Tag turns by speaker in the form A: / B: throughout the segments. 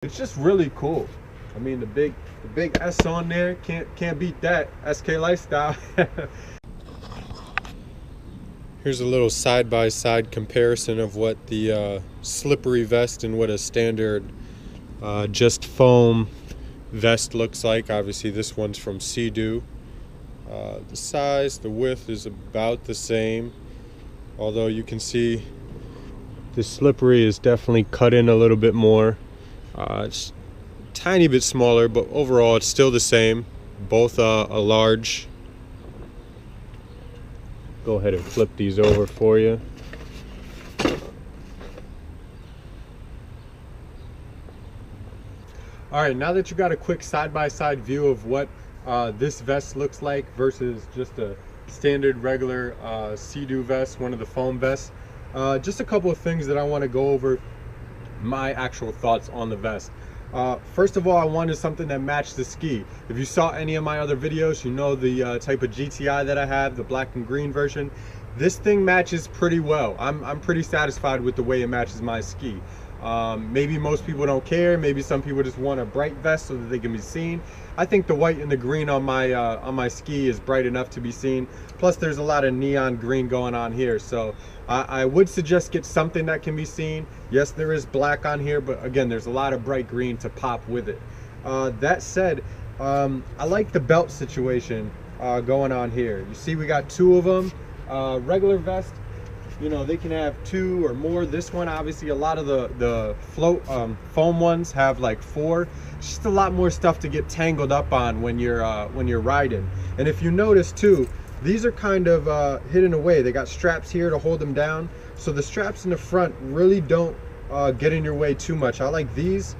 A: It's just really cool. I mean, the big S on there, can't beat that. SK Lifestyle. Here's a little side-by-side comparison of what the slippery vest and what a standard just foam vest looks like. Obviously this one's from Sewn. The size, the width is about the same, although you can see the slippery is definitely cut in a little bit more. It's a tiny bit smaller, but overall it's still the same. Both a large. Go ahead and flip these over for you. All right, now that you got a quick side-by-side view of what this vest looks like versus just a standard regular Sewn vest, one of the foam vests, just a couple of things that I want to go over my actual thoughts on the vest. First of all, I wanted something that matched the ski. If you saw any of my other videos, you know the type of GTI that I have, the black and green version. This thing matches pretty well. I'm pretty satisfied with the way it matches my ski. Maybe most people don't care. Maybe some people just want a bright vest so that they can be seen. I think the white and the green on my ski is bright enough to be seen. Plus there's a lot of neon green going on here, so I would suggest get something that can be seen. Yes, there is black on here, but again, there's a lot of bright green to pop with it. That said, I like the belt situation going on here. You see we got two of them. Regular vest, you know, they can have two or more. This one, obviously, a lot of the float foam ones have like four. It's just a lot more stuff to get tangled up on when you're riding. And if you notice too, these are kind of hidden away. They got straps here to hold them down, so the straps in the front really don't get in your way too much. I like these.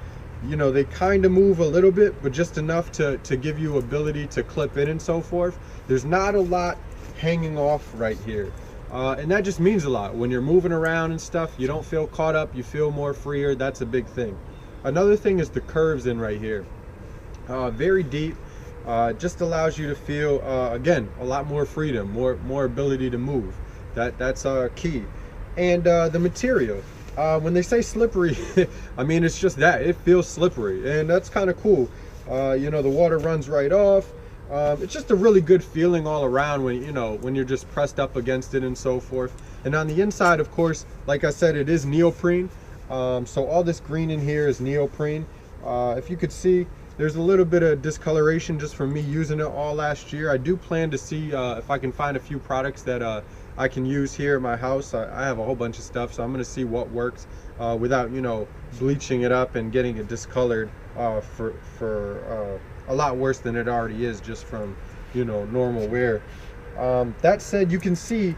A: You know, they kind of move a little bit, but just enough to give you ability to clip in and so forth. There's not a lot hanging off right here. And that just means a lot. When you're moving around and stuff, you don't feel caught up, you feel more freer. That's a big thing. Another thing is the curves in right here. Very deep. Just allows you to feel, again, a lot more freedom, more ability to move. That's key. And the material. When they say slippery, I mean, it's just that. It feels slippery, and that's kind of cool. You know, the water runs right off. It's just a really good feeling all around when you're just pressed up against it and so forth. And on the inside, of course, like I said, it is neoprene. So all this green in here is neoprene. If you could see, there's a little bit of discoloration just from me using it all last year. I do plan to see if I can find a few products that I can use here at my house. I have a whole bunch of stuff, so I'm going to see what works without, you know, bleaching it up and getting it discolored for a lot worse than it already is just from, you know, normal wear. That said, you can see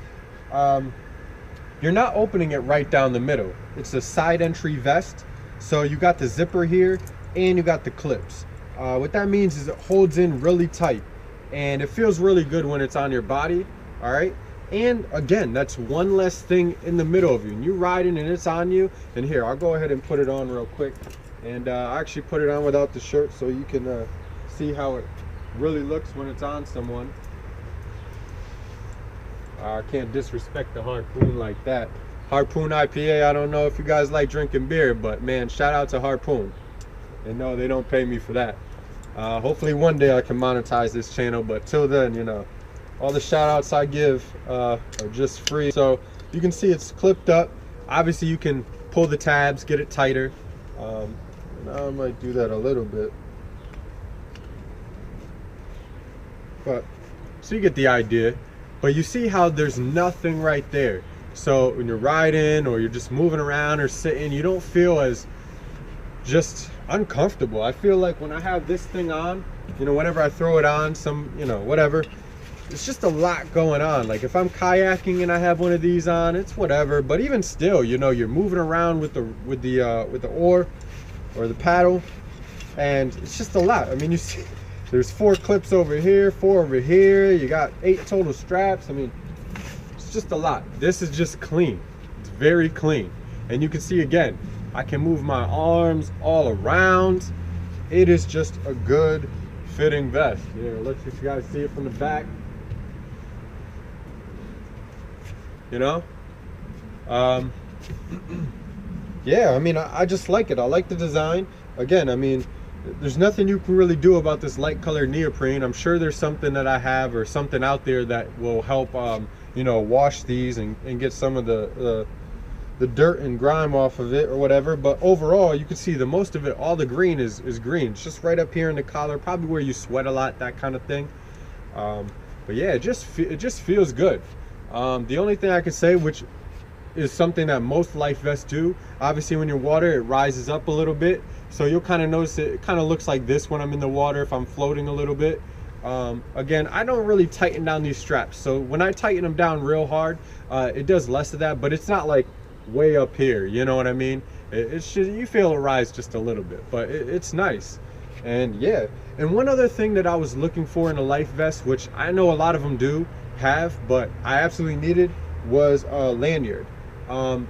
A: you're not opening it right down the middle. It's a side entry vest, so you got the zipper here and you got the clips. What that means is it holds in really tight, and it feels really good when it's on your body. All right, and again, that's one less thing in the middle of you, and you're riding and it's on you. And here, I'll go ahead and put it on real quick, and I actually put it on without the shirt so you can see how it really looks when it's on someone. I can't disrespect the Harpoon like that. Harpoon IPA, I don't know if you guys like drinking beer, but man, shout out to Harpoon. And no, they don't pay me for that. Hopefully one day I can monetize this channel, but till then, you know, all the shout outs I give are just free. So you can see it's clipped up. Obviously you can pull the tabs, get it tighter. Now I might do that a little bit. But so you get the idea. But you see how there's nothing right there. So when you're riding or you're just moving around or sitting, you don't feel as just uncomfortable. I feel like when I have this thing on, you know, whenever I throw it on, you know, whatever, it's just a lot going on. Like if I'm kayaking and I have one of these on, it's whatever. But even still, you know, you're moving around with the oar or the paddle, and it's just a lot. I mean, you see, there's 4 clips over here, 4 over here. You got 8 total straps. I mean, it's just a lot. This is just clean. It's very clean. And you can see again, I can move my arms all around. It is just a good fitting vest. Here, let's see if you guys see it from the back. You know? Yeah, I mean, I just like it. I like the design. again, I mean, there's nothing you can really do about this light colored neoprene. I'm sure there's something that I have or something out there that will help, you know, wash these and get some of the dirt and grime off of it or whatever. But overall, you can see the most of it, all the green is green. It's just right up here in the collar, probably where you sweat a lot, that kind of thing. But yeah, it just feels good. The only thing I could say, which is something that most life vests do, obviously when you're water, it rises up a little bit. So you'll kind of notice it kind of looks like this when I'm in the water, if I'm floating a little bit. Again, I don't really tighten down these straps. So when I tighten them down real hard, it does less of that, but it's not like way up here, you know what I mean? It's just, you feel it rise just a little bit, but it's nice. And yeah, and one other thing that I was looking for in a life vest, which I know a lot of them do have, but I absolutely needed, was a lanyard.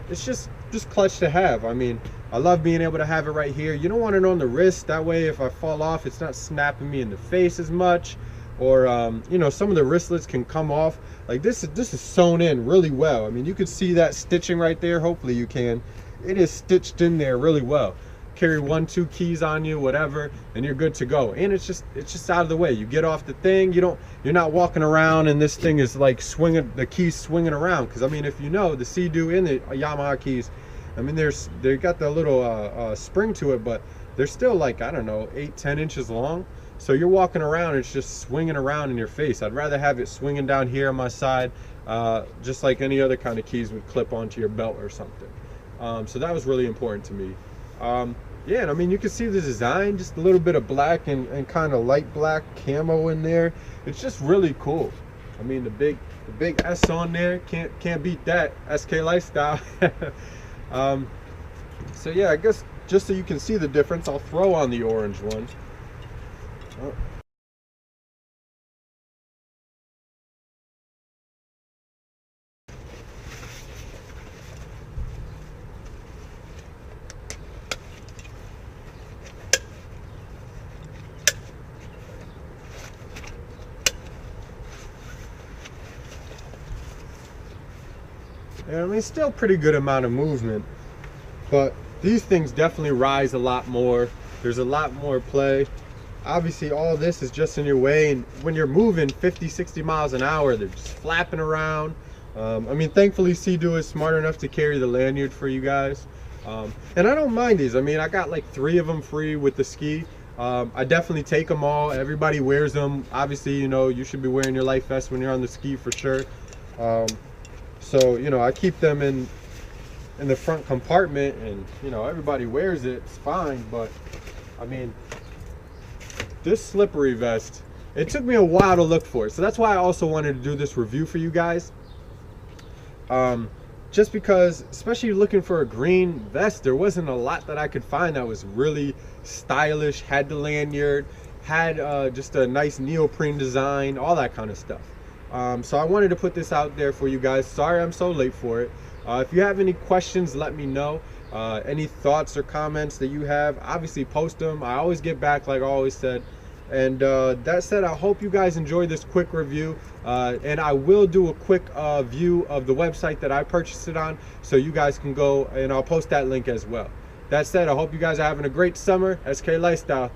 A: It's just clutch to have. I mean, I love being able to have it right here. You don't want it on the wrist, that way if I fall off, it's not snapping me in the face as much. Or you know, some of the wristlets can come off. Like this is sewn in really well. I mean, you can see that stitching right there. Hopefully you can. It is stitched in there really well. Carry 1-2 keys on you, whatever, and you're good to go. And it's just out of the way. You get off the thing, you're not walking around and this thing is like swinging, the keys swinging around. Because I mean, if you know, the Sea-Doo and the Yamaha keys, I mean, they got the little spring to it, but they're still like, I don't know, 8-10 inches long. So you're walking around, it's just swinging around in your face. I'd rather have it swinging down here on my side, just like any other kind of keys would clip onto your belt or something. So that was really important to me. Yeah, and I mean, you can see the design, just a little bit of black and kind of light black camo in there. It's just really cool. I mean, the big S on there, can't beat that. SK Lifestyle. So yeah, I guess just so you can see the difference, I'll throw on the orange one. Oh. And I mean, still pretty good amount of movement, but these things definitely rise a lot more. There's a lot more play. Obviously all this is just in your way, and when you're moving 50-60 miles an hour, they're just flapping around. I mean, thankfully Sea-Doo is smart enough to carry the lanyard for you guys, and I don't mind these. I mean, I got like 3 of them free with the ski. I definitely take them all. Everybody wears them. Obviously, you know, you should be wearing your life vest when you're on the ski for sure. So you know, I keep them in the front compartment, and you know, everybody wears it, it's fine. But I mean, this slippery vest, it took me a while to look for it, so that's why I also wanted to do this review for you guys. Just because, especially looking for a green vest, there wasn't a lot that I could find that was really stylish, had the lanyard, had just a nice neoprene design, all that kind of stuff. So I wanted to put this out there for you guys. Sorry I'm so late for it. If you have any questions, let me know. Any thoughts or comments that you have, obviously post them. I always get back, like I always said. And that said, I hope you guys enjoyed this quick review. And I will do a quick view of the website that I purchased it on, so you guys can go, and I'll post that link as well. That said, I hope you guys are having a great summer. SK Lifestyle.